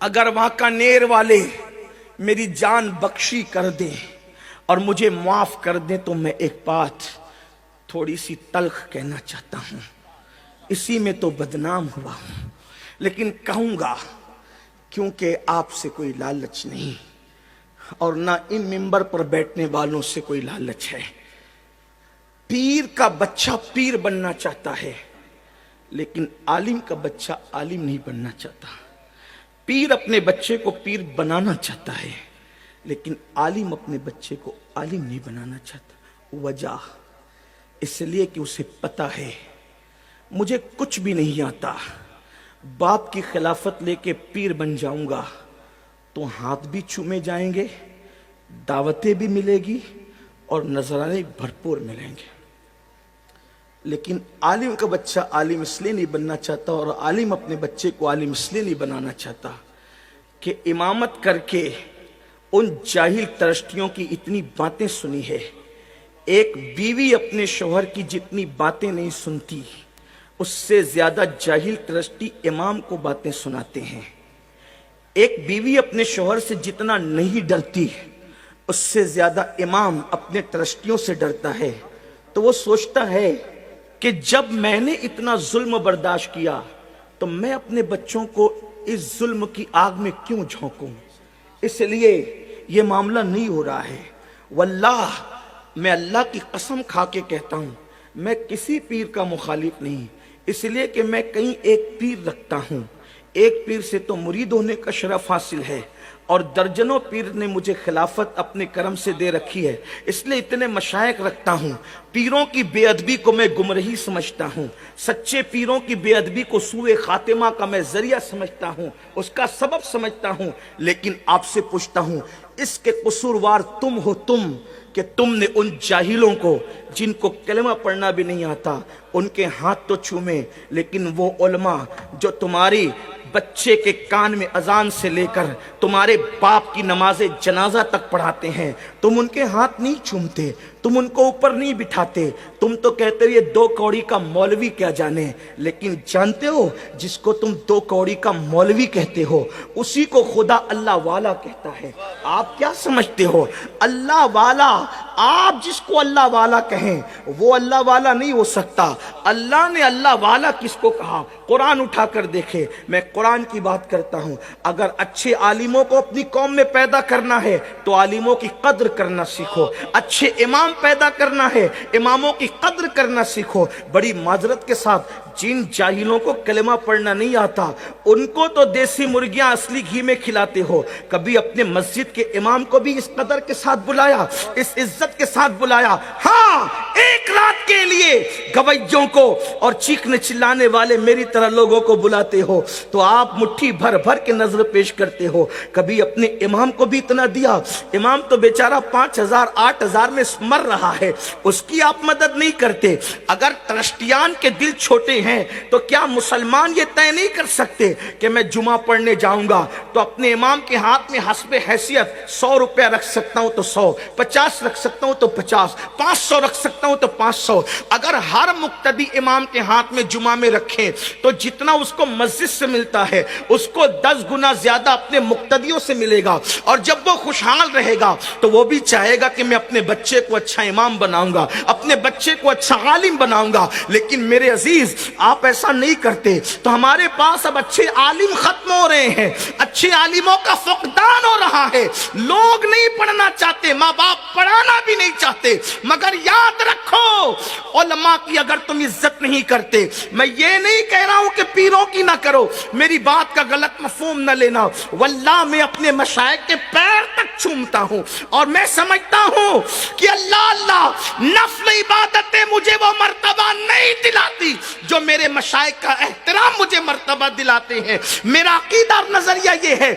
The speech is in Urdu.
اگر واقعیر والے میری جان بخشی کر دیں اور مجھے معاف کر دیں تو میں ایک بات تھوڑی سی تلخ کہنا چاہتا ہوں، اسی میں تو بدنام ہوا ہوں، لیکن کہوں گا کیونکہ آپ سے کوئی لالچ نہیں اور نہ ان ممبر پر بیٹھنے والوں سے کوئی لالچ ہے۔ پیر کا بچہ پیر بننا چاہتا ہے لیکن عالم کا بچہ عالم نہیں بننا چاہتا۔ پیر اپنے بچے کو پیر بنانا چاہتا ہے لیکن عالم اپنے بچے کو عالم نہیں بنانا چاہتا۔ وجہ اس لیے کہ اسے پتا ہے مجھے کچھ بھی نہیں آتا، باپ کی خلافت لے کے پیر بن جاؤں گا تو ہاتھ بھی چومے جائیں گے، دعوتیں بھی ملے گی اور نذرانے بھرپور ملیں گے۔ لیکن عالم کا بچہ عالم اس لیے نہیں بننا چاہتا اور عالم اپنے بچے کو عالم اس لیے نہیں بنانا چاہتا کہ امامت کر کے ان جاہل ترشتیوں کی اتنی باتیں سنی ہے۔ ایک بیوی اپنے شوہر کی جتنی باتیں نہیں سنتی اس سے زیادہ جاہل ترشتی امام کو باتیں سناتے ہیں۔ ایک بیوی اپنے شوہر سے جتنا نہیں ڈرتی اس سے زیادہ امام اپنے ترشتیوں سے ڈرتا ہے، تو وہ سوچتا ہے کہ جب میں نے اتنا ظلم برداشت کیا تو میں اپنے بچوں کو اس ظلم کی آگ میں کیوں جھونکوں۔ اس لیے یہ معاملہ نہیں ہو رہا ہے۔ واللہ میں اللہ کی قسم کھا کے کہتا ہوں میں کسی پیر کا مخالف نہیں، اس لیے کہ میں کہیں ایک پیر رکھتا ہوں، ایک پیر سے تو مرید ہونے کا شرف حاصل ہے اور درجنوں پیر نے مجھے خلافت اپنے کرم سے دے رکھی ہے، اس لیے اتنے مشائخ رکھتا ہوں۔ پیروں کی بے ادبی کو میں گمراہی سمجھتا ہوں، سچے پیروں کی بے ادبی کو سوء خاتمہ کا میں ذریعہ سمجھتا ہوں، اس کا سبب سمجھتا ہوں۔ لیکن آپ سے پوچھتا ہوں اس کے قصوروار تم ہو، تم کہ تم نے ان جاہلوں کو جن کو کلمہ پڑھنا بھی نہیں آتا ان کے ہاتھ تو چومے، لیکن وہ علماء جو تمہاری بچے کے کان میں اذان سے لے کر تمہارے باپ کی نماز جنازہ تک پڑھاتے ہیں تم ان کے ہاتھ نہیں چومتے، تم ان کو اوپر نہیں بٹھاتے، تم تو کہتے ہو یہ 2 کوڑی کا مولوی کیا جانے۔ لیکن جانتے ہو جس کو تم 2 کوڑی کا مولوی کہتے ہو اسی کو خدا اللہ والا کہتا ہے۔ آپ کیا سمجھتے ہو اللہ والا؟ آپ جس کو اللہ والا کہیں وہ اللہ والا نہیں ہو سکتا۔ اللہ نے اللہ والا کس کو کہا؟ قرآن اٹھا کر دیکھے، میں قرآن کی بات کرتا ہوں۔ اگر اچھے عالموں کو اپنی قوم میں پیدا کرنا ہے تو عالموں کی قدر کرنا سیکھو، اچھے امام پیدا کرنا ہے اماموں کی قدر کرنا سیکھو۔ بڑی معذرت کے ساتھ جن جاہلوں کو کلمہ پڑھنا نہیں آتا ان کو تو دیسی مرغیاں اصلی گھی میں کھلاتے ہو، کبھی اپنے مسجد کے امام کو بھی اس قدر کے ساتھ بلایا، اس عزت کے ساتھ بلایا؟ ہاں، ایک رات کے لیے گویوں کو اور چیخنے چلانے والے میری طرح لوگوں کو بلاتے ہو تو آپ مٹھی بھر بھر کے نظر پیش کرتے ہو۔ کبھی اپنے امام کو بھی اتنا دیا؟ امام تو بیچارہ 5000 8000 میں مر رہا ہے، اس کی آپ مدد نہیں کرتے۔ اگر ترشتیان کے دل چھوٹے ہیں تو کیا مسلمان یہ طے نہیں کر سکتے کہ میں جمعہ پڑھنے جاؤں گا تو اپنے امام کے ہاتھ میں حسب حیثیت 100 روپیہ رکھ سکتا ہوں تو 100، 50 رکھ سکتا ہوں تو 50، 500 رکھ سکتا ہوں تو 500۔ اگر ہر مقتدی امام کے ہاتھ میں جمعہ میں رکھیں تو جتنا اس کو مسجد سے ملتا ہے اس کو 10 گنا زیادہ اپنے مقتدیوں سے ملے گا، اور جب وہ خوشحال رہے گا تو وہ بھی چاہے گا کہ میں اپنے بچے کو اچھا امام بناؤں گا، اپنے بچے کو اچھا عالم بناؤں گا۔ لیکن میرے عزیز آپ ایسا نہیں کرتے تو ہمارے پاس اب اچھے عالم ختم ہو رہے ہیں، اچھے عالموں کا فقدان ہو رہا ہے۔ لوگ نہیں پڑھنا چاہتے، ماں باپ پڑھانا بھی نہیں چاہتے، مگر یاد رکھو علماء کی اگر تم عزت نہیں کرتے، میں یہ نہیں کہہ رہا ہوں کہ پیروں کی نہ کرو، میری بات کا غلط مفہوم نہ لینا، واللہ میں اپنے مشائخ کے پیر تک چومتا ہوں اور میں سمجھتا ہوں کہ اللہ نفل عبادتیں مجھے وہ مرتبہ نہیں دلاتی جو میرے مشائخ کا احترام مجھے مرتبہ دلاتے ہیں۔ میرا عقیدہ اور نظریہ یہ ہے